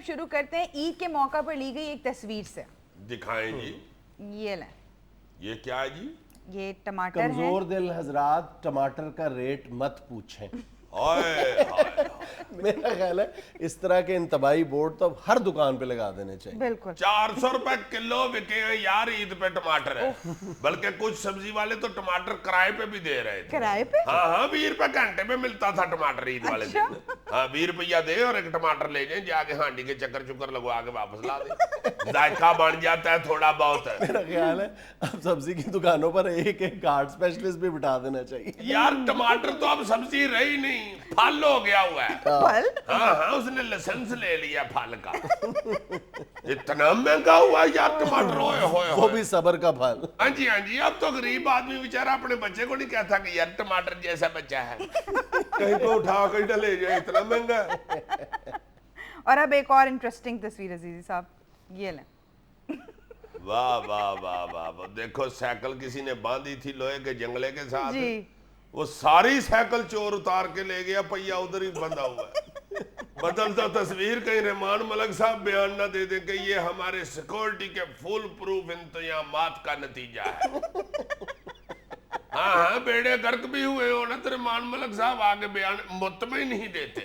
शुरू करते हैं ईद के मौका पर ली गई एक तस्वीर से। दिखाएं जी। ये लें, ये क्या है जी? ये टमाटर है। कमजोर दिल हजरात, टमाटर का रेट मत पूछें। ओए मेरा ख्याल है इस तरह के इंतबाही बोर्ड तो अब हर दुकान पे लगा देने चाहिए। बिल्कुल 400 रुपए किलो बिके हैं यार ईद पे टमाटर है। बल्कि कुछ सब्जी वाले तो टमाटर किराए पे भी दे रहे थे। किराए पे? हाँ हाँ, 20 रुपए घंटे पे मिलता था टमाटर ईद वाले दिन। हाँ, 20 रुपया दे और एक टमाटर ले जाए, जाके हांडी के चक्कर चुक्कर लगवा के वापस ला दे। जायका बन जाता है थोड़ा बहुत है। मेरा ख्याल है अब सब्जी की दुकानों पर एक एक कार्ड स्पेशलिस्ट भी बिठा देना चाहिए। यार टमाटर तो अब सब्जी रही नहीं, फल हो गया हुआ है। फल? हाँ हाँ, उसने लाइसेंस ले लिया फल का। इतना महंगा हुआ यार टमाटर। होए होए वो भी सबर का फल। हाँ जी हाँ जी। अब तो गरीब आदमी बेचारा अपने बच्चे को नहीं कहता कि यार टमाटर जैसा बच्चा है, कहीं को उठा कहीं डले जाए, इतना महंगा है। और अब एक और इंटरेस्टिंग तस्वीर अजीजी साहब, ये लें। वाह वाह वाह वाह वाह, देखो साइकिल किसी ने बांधी थी लोहे के जंगले के साथ जी। वो सारी साइकिल चोर उतार के ले गया, पहिया उधर ही बंधा हुआ है। बदलता तस्वीर कहीं रहमान मलिक साहब बयान ना दे दे कि ये हमारे सिक्योरिटी के फुल प्रूफ इंतजामात का नतीजा है। हाँ हाँ, बेड़े गर्क भी हुए हो ना तो रहमान मलिक साहब आगे बयान मुतमिन नहीं देते।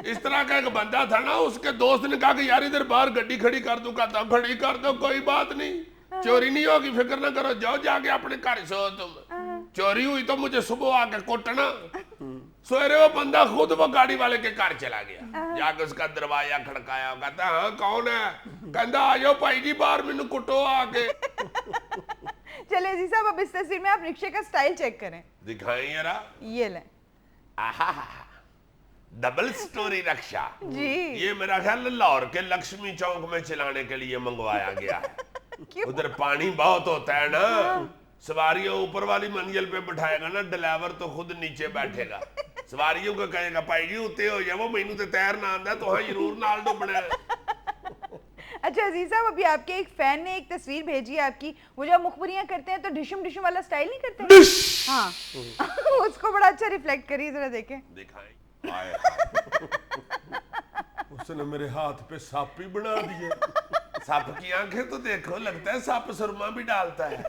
इस तरह का एक बंदा था ना, उसके दोस्त ने कहा कि यार इधर बाहर गड्डी खड़ी कर दूं, कहता खड़ी कर दो, कोई बात नहीं, चोरी नहीं होगी, फिक्र ना करो, जाओ जाके अपने घर सो तुम। चोरी हुई तो मुझे सुबह आके कोटना। सवेरे वो बंदा खुद वो गाड़ी वाले के घर चला गया, जाके उसका दरवाजा खड़काया, कहता हाँ कौन है? कहता आ जाओ भाई जी बाहर, मैनू कुटो आके। चले अजीज साहब, अब इस तस्वीर में आप रिक्शे का स्टाइल चेक करें। दिखाएं जरा। ये लें। आहा, डबल स्टोरी रक्षा जी। ये मेरा ख्याल लाहौर के लक्ष्मी चौक में चलाने के लिए मंगवाया गया है। उधर पानी बहुत होता है ना, सवारियों ऊपर वाली मंजिल पे बिठाएगा ना, ड्राइवर तो खुद नीचे बैठेगा, सवारियों को कहेगा भाई जी उत्ते हो जाओ, मैनू तो तैरना आंदा, तो हाँ जरूर नाल डुबना है। अच्छा अजीज साहब, अभी आपके एक फैन ने एक तस्वीर भेजी है आपकी, वो जब मुखबरियां करते हैं तो डिशुम डिशुम वाला स्टाइल नहीं करते? हाँ। उसको बड़ा अच्छा रिफ्लेक्ट करिए, जरा देखें। दिखाएं। उसने मेरे हाथ पे सांप भी बना दिए। सांप की आंखें तो देखो, लगता है सांप सुरमा भी डालता है,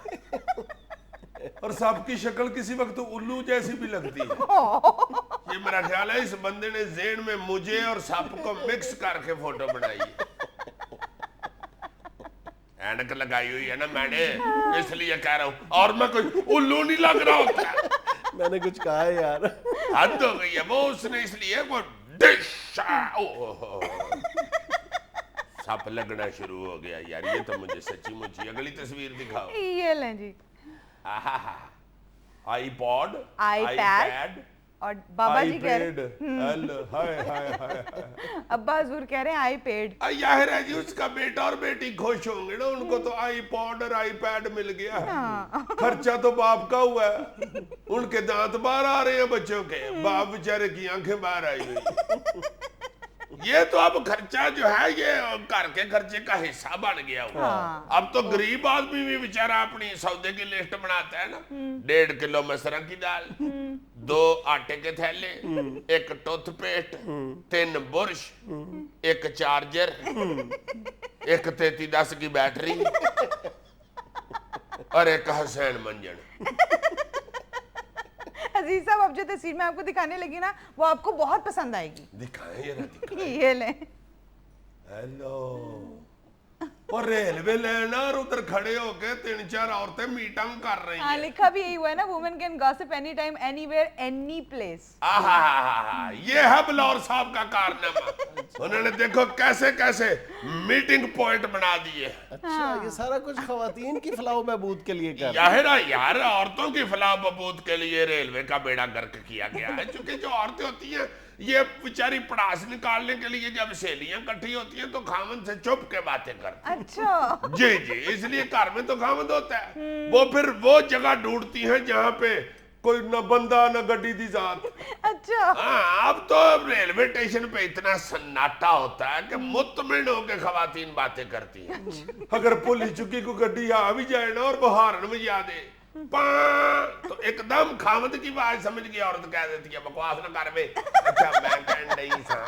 और सांप की शक्ल किसी वक्त उल्लू जैसी भी लगती है। ये मेरा ख्याल है इस बंदे ने ज़हन में मुझे और सांप को मिक्स करके फोटो बनाई है। ऐनक लगाई हुई है ना मैंने, इसलिए कह रहा हूँ, और मैं कोई उल्लू नहीं लग रहा होता। मैंने कुछ कहा है यार? हद हो गई है, वो उसने इसलिए वो डिश सांप लगना शुरू हो गया यार। ये तो मुझे सच्ची मुझी। अगली तस्वीर दिखाओ। ये लें जी। आईपॉड, आईपैड, और बाबा जी कह रहे हाय हाय हाय, अब्बा हजूर कह रहे हैं आईपैड। याहिर है जी, उसका बेटा और बेटी खुश होंगे ना, उनको तो आईपॉड और आईपैड मिल गया है। खर्चा तो बाप का हुआ है, उनके दांत बाहर आ रहे हैं बच्चों के, बाप बेचारे की आंखें बाहर आई हुई। ये तो अब खर्चा जो है ये घर के खर्चे का हिस्सा बन गया हुआ। अब तो गरीब आदमी भी बेचारा अपनी सौदे की लिस्ट बनाता है ना, 1.5 किलो मसरा की दाल, 2 आटे के थैले, 1 टूथपेस्ट, 3 बुरश, 1 चार्जर, 1 3310 की बैटरी और 1 हसैन मंजन। अजीज साहब, अब जो तस्वीर मैं आपको दिखाने लगी ना, वो आपको बहुत पसंद आएगी। दिखाएं ये ना, दिखाएं। ये लें। हेलो, और रेलवे लाइन और उधर खड़े होके 3-4 औरतें मीटिंग कर रही हाँ, हैं। लिखा भी यही हुआ है ना, women can gossip any time anywhere any place. आहा, ये है बलौर साहब का कारनामा। उन्होंने देखो कैसे कैसे मीटिंग पॉइंट बना दिए। अच्छा, ये सारा कुछ खवातीन की फलाह बहबूद के लिए कर यार औरतों की फलाह बहबूद के लिए रेलवे का बेड़ा गर्क किया गया है। क्योंकि जो औरतें होती हैं ये बेचारी पड़ास निकालने के लिए जब सहेलियां इकट्ठी होती हैं तो खामन से चुप के बातें करती हैं। अच्छा। जी जी, इसलिए घर में तो खामद होता है, वो फिर वो जगह ढूंढती हैं जहाँ पे कोई न बंदा न गड्डी दी जात। अच्छा। हाँ, अब तो रेलवे स्टेशन पे इतना सन्नाटा होता है कि मुतमिन होकर खवातीन बातें करती हैं। अगर पुलिस चुकी को गड्डी आ भी जाए ना और वो हारन में जा दे तो एकदम खामद की आवाज समझ गई, औरत कह देती है बकवास ना कर बे। अच्छा मैं कह रही था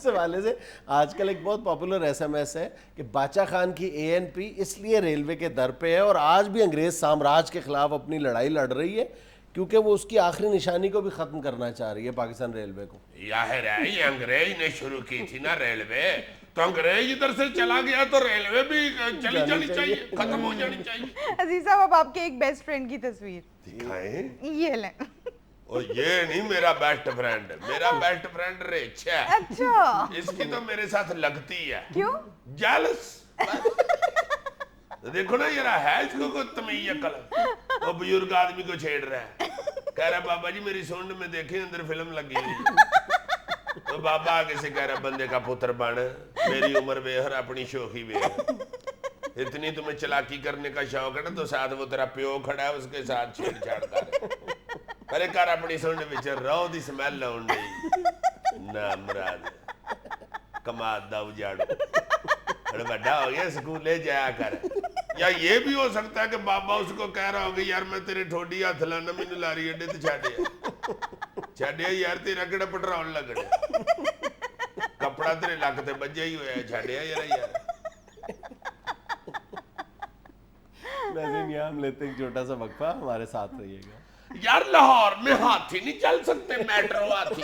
इस हवाले से आजकल एक बहुत पॉपुलर एसएमएस है कि बाचा खान की एएनपी इसलिए रेलवे के दर पे है और आज भी अंग्रेज साम्राज्य के खिलाफ अपनी लड़ाई लड़ रही है क्योंकि वो उसकी आखिरी निशानी को भी खत्म करना चाह रही है पाकिस्तान रेलवे को। यार ये अंग्रेज ने शुरू की थी ना रेलवे, तो अंग्रेज इधर से चला गया तो रेलवे भी चली जानी चाहिए, खत्म हो जानी चाहिए। अजीज साहब अब आपके एक बेस्ट फ्रेंड की तस्वीर दिखाएं। ये लें। और ये नहीं मेरा बेस्ट फ्रेंड, मेरा बेस्ट फ्रेंड रिच है। अच्छा इसकी तो मेरे साथ लगती है। क्यों? जेलस। देखो ना यार है इसको कोई तमीज अकल, वो बुजुर्ग आदमी को छेड़ रहा है, कह रहा बाबा जी मेरी सुंड में देखे अंदर फिल्म लगी हुई है। तो बाबा आगे से कह रहा बंदे का पुत्र बन, मेरी उम्र बेहर अपनी शोखी बेहर, इतनी तुम्हें चलाकी करने का शौक है ना तो साथ वो तेरा प्यो खड़ा है उसके साथ छेड़छाड़ कर, अरे कर अपनी सुंड विच रहो दी स्मैल आउण दी ना मराद कमाद दा उजाड़ो, बड़ा हो गया स्कूले जाया कर। या ये भी हो सकता है कि बाबा उसको कह रहा होगा यार मैं तेरे ठोडी हथ लाना मैनू लारी अड्डे ते छाड़िया यार तेरा केड़ा पेट्रोल लगना, कपड़ा तेरे लक ते बज्जा ही होया छाड़िया यार। नाज़रीन यहाँ हम लेते हैं एक छोटा सा वक्फा, हमारे साथ रहिएगा। यार लाहौर में हाथी नहीं चल सकते, मेट्रो हाथी।